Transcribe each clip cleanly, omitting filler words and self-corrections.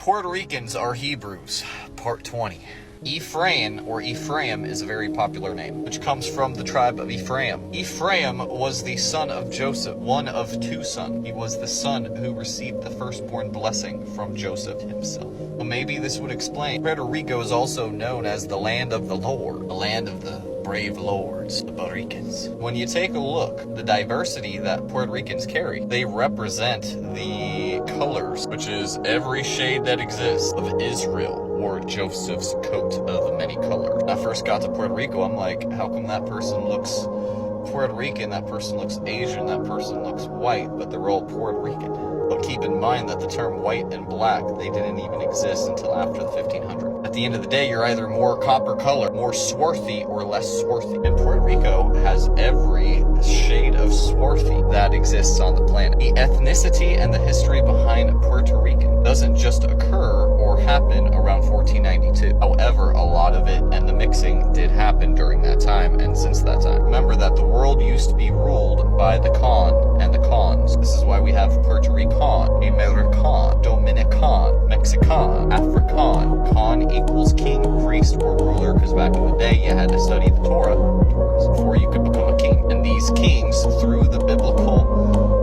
Puerto Ricans are Hebrews, part 20. Ephraim, or Ephraim, is a very popular name, which comes from the tribe of Ephraim. Ephraim was the son of Joseph, one of two sons. He was the son who received the firstborn blessing from Joseph himself. Well, maybe this would explain. Puerto Rico is also known as the land of the Lord, the land of the brave lords, the Puerto Ricans. When you take a look, the diversity that Puerto Ricans carry, they represent the colors, which is every shade that exists of Israel, or Joseph's coat of many colors. When I first got to Puerto Rico, I'm like, how come that person looks Puerto Rican, that person looks Asian, that person looks white, but they're all Puerto Rican? But keep in mind that the term white and black, they didn't even exist until after the 1500s. At the end of the day, you're either more copper color, more swarthy, or less swarthy. And Puerto Rico has every shade of swarthy that exists on the planet. The ethnicity and the history behind Puerto Rican doesn't just occur or happen around 1492. However, a lot of it and the mixing did happen during that time and since that time. Remember that the world used to be ruled by the Con and the Cons. This is why we have Puerto Rican, American, Dominican, Mexican, African. Con equals king, priest, or ruler, because back in the day you had to study the Torah before you could become a king. And these kings, through the biblical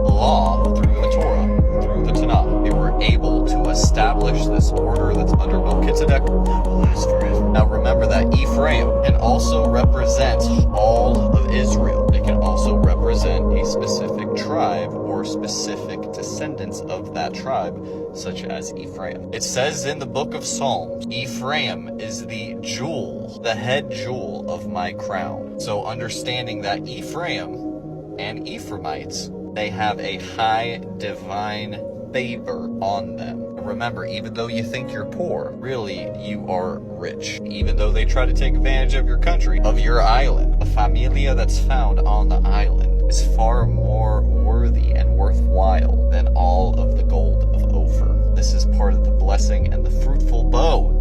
law, through the Torah, through the Tanakh, they were able to establish this order that's under Melchizedek that will last forever. Now remember that Ephraim can also represent all of Israel. It can also represent a specific tribe or specific descendants of that tribe, such as Ephraim. It says in the book of Psalms, Ephraim is the jewel, the head jewel of my crown. So understanding that Ephraim and Ephraimites, they have a high divine favor on them. Remember, even though you think you're poor, really you are rich. Even though they try to take advantage of your country, of your island, the familia that's found on the island is far more worthy and worthwhile than all of the gold of Ophir. This is part of the blessing and the fruitful bow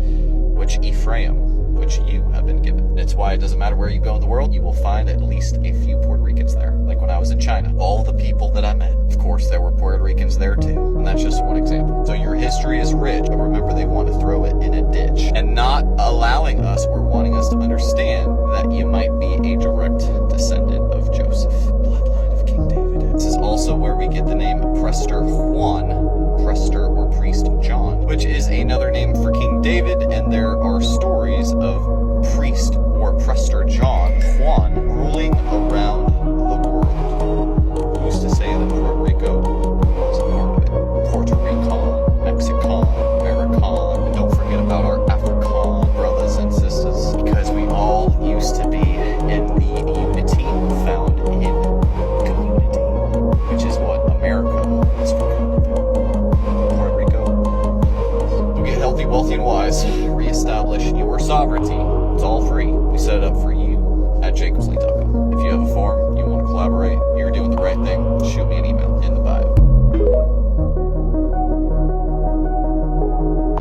which you have been given. It's why it doesn't matter where you go in the world, you will find at least a few Puerto Ricans there. Like when I was in China, all the people that I met, of course there were Puerto Ricans there too. And that's just one example. So your history is rich, but remember they want to throw it in a ditch and not allowing us or wanting us to understand that you might be a direct descendant of Joseph, bloodline of King David. This is also where we get the name Prester Juan, Prester or Priest John, which is another name for King David, and there are stories of Priest or Prester John Juan ruling around the world. We used to say that Puerto Rico was a part of it. Puerto Rican, Mexican, American, and don't forget about our African brothers and sisters, because we all used to be in the unity found in community, which is what America is for. Puerto Rico, get healthy, wealthy, and wise, reestablish your sovereignty. It's all free. We set it up for you at jacobslee.com. If you have a farm,